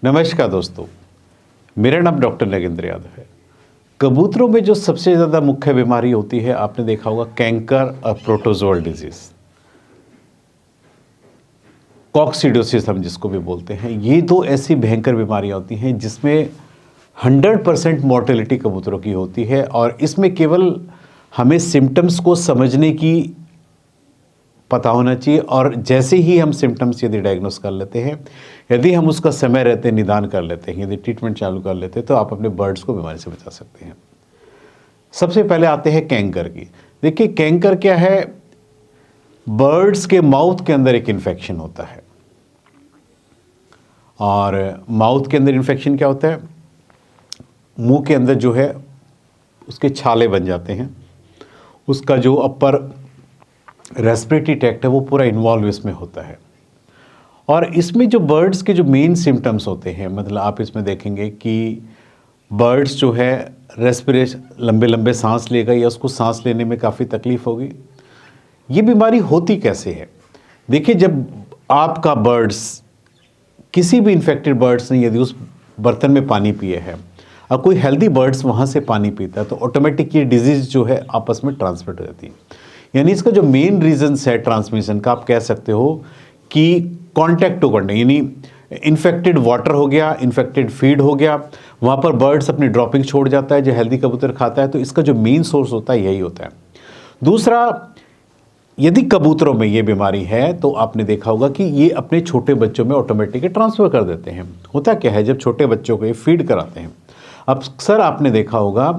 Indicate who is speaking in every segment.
Speaker 1: नमस्कार दोस्तों, मेरा नाम डॉक्टर नगेंद्र यादव है। कबूतरों में जो सबसे ज़्यादा मुख्य बीमारी होती है, आपने देखा होगा कैंकर और प्रोटोजोअल डिजीज़, कॉक्सिडियोसिस हम जिसको भी बोलते हैं। ये दो ऐसी भयंकर बीमारियां होती हैं जिसमें 100% मोर्टेलिटी कबूतरों की होती है और इसमें केवल हमें सिम्टम्स को समझने की पता होना चाहिए और जैसे ही हम सिम्टम्स यदि डायग्नोस कर लेते हैं, यदि हम उसका समय रहते निदान कर लेते हैं, यदि ट्रीटमेंट चालू कर लेते हैं, तो आप अपने बर्ड्स को बीमारी से बचा सकते हैं। सबसे पहले आते हैं कैंकर की। देखिए कैंकर क्या है, बर्ड्स के माउथ के अंदर एक इन्फेक्शन होता है। और माउथ के अंदर इन्फेक्शन क्या होता है, मुंह के अंदर जो है उसके छाले बन जाते हैं, उसका जो अपर रेस्पिरेटरी ट्रैक्ट है वो पूरा इन्वॉल्व इसमें होता है। और इसमें जो बर्ड्स के जो मेन सिम्टम्स होते हैं, मतलब आप इसमें देखेंगे कि बर्ड्स जो है रेस्पिरेशन, लंबे लंबे सांस लेगा या उसको सांस लेने में काफ़ी तकलीफ होगी। ये बीमारी होती कैसे है? देखिए, जब आपका बर्ड्स, किसी भी इन्फेक्टेड बर्ड्स ने यदि उस बर्तन में पानी पिए है और कोई हेल्दी बर्ड्स वहाँ से पानी पीता है, तो ऑटोमेटिक ये डिजीज़ जो है आपस में ट्रांसमिट हो जाती है। यानी इसका जो मेन रीजंस है ट्रांसमिशन का, आप कह सकते हो कि कॉन्टैक्ट टू कॉन्टैक्ट, यानी इन्फेक्टेड वाटर हो गया, इन्फेक्टेड फीड हो गया, वहाँ पर बर्ड्स अपनी ड्रॉपिंग छोड़ जाता है जो हेल्दी कबूतर खाता है, तो इसका जो मेन सोर्स होता है यही होता है। दूसरा, यदि कबूतरों में ये बीमारी है तो आपने देखा होगा कि ये अपने छोटे बच्चों में ऑटोमेटिकली ट्रांसफ़र कर देते हैं। होता क्या है, जब छोटे बच्चों को ये फीड कराते हैं, अक्सर आपने देखा होगा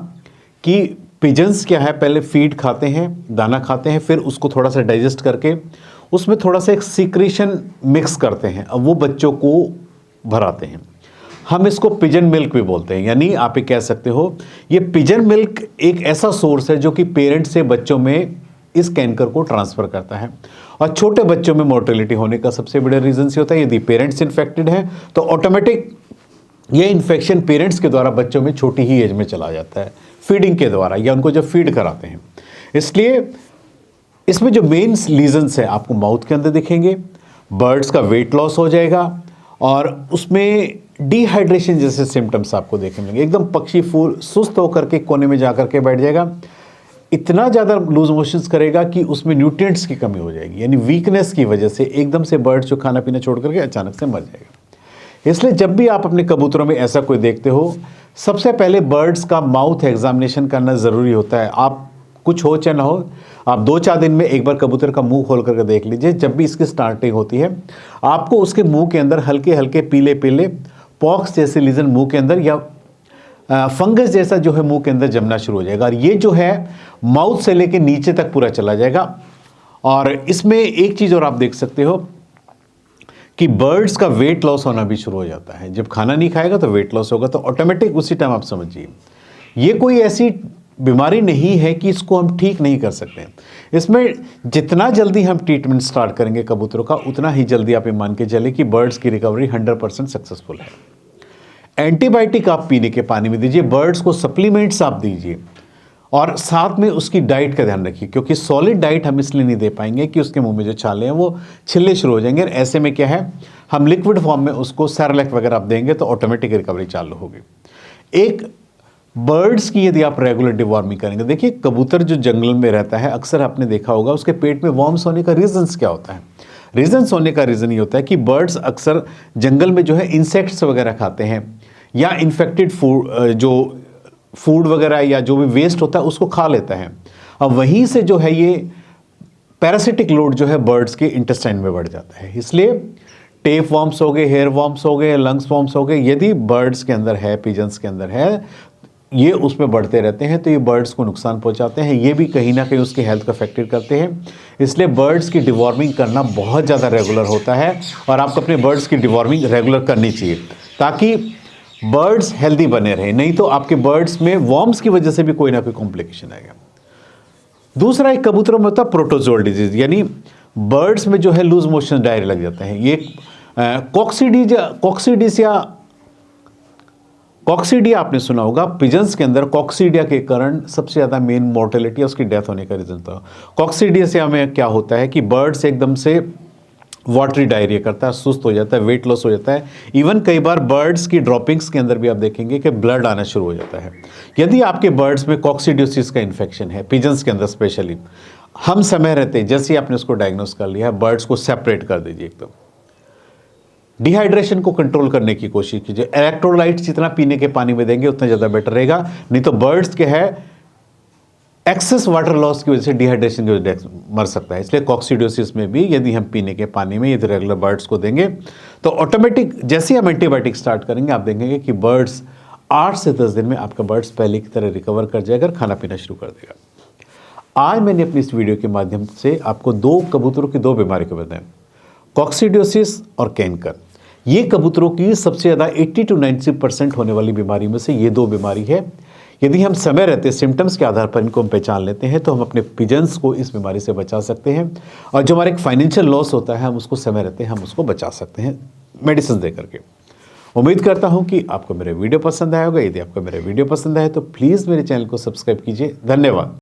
Speaker 1: कि पिजन्स क्या है, पहले फीड खाते हैं, दाना खाते हैं, फिर उसको थोड़ा सा डाइजेस्ट करके उसमें थोड़ा सा एक सीक्रेशन मिक्स करते हैं, अब वो बच्चों को भराते हैं। हम इसको पिजन मिल्क भी बोलते हैं। यानी आप ये कह सकते हो, ये पिजन मिल्क एक ऐसा सोर्स है जो कि पेरेंट्स से बच्चों में इस कैंकर को ट्रांसफ़र करता है। और छोटे बच्चों में मोर्टेलिटी होने का सबसे बड़ा रीज़न से होता है, यदि पेरेंट्स इन्फेक्टेड हैं तो ऑटोमेटिक ये इन्फेक्शन पेरेंट्स के द्वारा बच्चों में छोटी ही एज में चला जाता है, फीडिंग के द्वारा या उनको जब फीड कराते हैं। इसलिए इसमें जो मेन रीजंस है आपको माउथ के अंदर दिखेंगे, बर्ड्स का वेट लॉस हो जाएगा और उसमें डिहाइड्रेशन जैसे सिम्टम्स आपको देखने मिलेंगे। एकदम पक्षी फूल सुस्त होकर के कोने में जाकर के बैठ जाएगा, इतना ज़्यादा लूज मोशंस करेगा कि उसमें न्यूट्रिएंट्स की कमी हो जाएगी, यानी वीकनेस की वजह से एकदम से बर्ड्स जो खाना पीना छोड़ करके अचानक से मर जाएगा। इसलिए जब भी आप अपने कबूतरों में ऐसा कोई देखते हो, सबसे पहले बर्ड्स का माउथ एग्जामिनेशन करना ज़रूरी होता है। आप कुछ हो चाहे ना हो, आप 2-4 दिन में एक बार कबूतर का मुंह खोल करके देख लीजिए। जब भी इसकी स्टार्टिंग होती है, आपको उसके मुंह के अंदर हल्के हल्के पीले पीले पॉक्स जैसे लीजन मुंह के अंदर या फंगस जैसा जो है मुंह के अंदर जमना शुरू हो जाएगा और ये जो है माउथ से लेके नीचे तक पूरा चला जाएगा। और इसमें एक चीज़ और आप देख सकते हो कि बर्ड्स का वेट लॉस होना भी शुरू हो जाता है। जब खाना नहीं खाएगा तो वेट लॉस होगा, तो ऑटोमेटिक उसी टाइम आप समझिए ये कोई ऐसी बीमारी नहीं है कि इसको हम ठीक नहीं कर सकते। इसमें जितना जल्दी हम ट्रीटमेंट स्टार्ट करेंगे कबूतरों का, उतना ही जल्दी आप ये मान के चले कि बर्ड्स की रिकवरी 100% सक्सेसफुल है। एंटीबायोटिक आप पीने के पानी में दीजिए, बर्ड्स को सप्लीमेंट्स आप दीजिए और साथ में उसकी डाइट का ध्यान रखिए, क्योंकि सॉलिड डाइट हम इसलिए नहीं दे पाएंगे कि उसके मुंह में जो छाले हैं वो छिलने शुरू हो जाएंगे। ऐसे में क्या है, हम लिक्विड फॉर्म में उसको सेरेलैक वगैरह आप देंगे तो ऑटोमेटिक रिकवरी चालू होगी। एक बर्ड्स की यदि आप रेगुलर डिवॉर्मिंग करेंगे, देखिए कबूतर जो जंगल में रहता है, अक्सर आपने देखा होगा उसके पेट में वॉर्म्स होने का रीजंस क्या होता है। रीजंस होने का रीज़न ये होता है कि बर्ड्स अक्सर जंगल में जो है इंसेक्ट्स वगैरह खाते हैं या इन्फेक्टेड फूड, जो फूड वगैरह या जो भी वेस्ट होता है उसको खा लेता है। अब वहीं से जो है ये पैरासिटिक लोड जो है बर्ड्स के इंटेस्टाइन में बढ़ जाता है। इसलिए टेप वॉर्म्स हो गए, हेयर वॉर्म्स हो गए, लंग्स वॉर्म्स हो गए, यदि बर्ड्स के अंदर है, पिजन्स के अंदर है, ये उसमें बढ़ते रहते हैं तो ये बर्ड्स को नुकसान पहुंचाते हैं। ये भी कहीं ना कहीं उसकी हेल्थ को अफेक्टेड करते हैं। इसलिए बर्ड्स की डिवॉर्मिंग करना बहुत ज़्यादा रेगुलर होता है और आपको अपने बर्ड्स की डिवॉर्मिंग रेगुलर करनी चाहिए ताकि बर्ड्स हेल्दी बने रहें। नहीं तो आपके बर्ड्स में वॉर्म्स की वजह से भी कोई ना कोई कॉम्प्लिकेशन आएगा। दूसरा, एक कबूतरों में होता है प्रोटोजोअल डिजीज, यानी बर्ड्स में जो है लूज मोशन डायरिया लग जाता है। ये कॉक्सीडिया आपने सुना होगा, पिजन्स के अंदर कॉक्सीडिया के कारण सबसे ज़्यादा मेन मोर्टेलिटी उसकी डेथ होने का रीज़न था। कॉक्सीडिया से हमें क्या होता है कि बर्ड्स एकदम से वाटरी डायरिया करता है, सुस्त हो जाता है, वेट लॉस हो जाता है। इवन कई बार बर्ड्स की ड्रॉपिंग्स के अंदर भी आप देखेंगे कि ब्लड आना शुरू हो जाता है। यदि आपके बर्ड्स में कॉक्सीडियोसिस का इन्फेक्शन है, पिजन्स के अंदर स्पेशली, हम समय रहते जैसे ही आपने उसको डायग्नोस कर लिया, बर्ड्स को सेपरेट कर दीजिए एकदम। डिहाइड्रेशन को कंट्रोल करने की कोशिश कीजिए। इलेक्ट्रोलाइट्स जितना पीने के पानी में देंगे उतना ज़्यादा बेटर रहेगा, नहीं तो बर्ड्स के है एक्सेस वाटर लॉस की वजह से, डिहाइड्रेशन की वजह से मर सकता है। इसलिए कॉक्सीडियोसिस में भी यदि हम पीने के पानी में यदि रेगुलर बर्ड्स को देंगे तो ऑटोमेटिक जैसे ही हम एंटीबायोटिक स्टार्ट करेंगे, आप देखेंगे कि बर्ड्स 8 से 10 दिन में आपका बर्ड्स पहले की तरह रिकवर कर जाएगा, खाना पीना शुरू कर देगा। आज मैंने अपनी इस वीडियो के माध्यम से आपको दो कबूतरों की दो बीमारी को बताया, कॉक्सीडियोसिस और कैंकर। ये कबूतरों की सबसे ज़्यादा 80 to 90% होने वाली बीमारी में से ये दो बीमारी है। यदि हम समय रहते सिम्टम्स के आधार पर इनको हम पहचान लेते हैं तो हम अपने पिजन्स को इस बीमारी से बचा सकते हैं, और जो हमारे एक फाइनेंशियल लॉस होता है हम उसको समय रहते हम उसको बचा सकते हैं मेडिसिन दे करके। उम्मीद करता हूं कि आपको मेरे वीडियो पसंद आया होगा। यदि आपको मेरे वीडियो पसंद आए तो प्लीज़ मेरे चैनल को सब्सक्राइब कीजिए। धन्यवाद।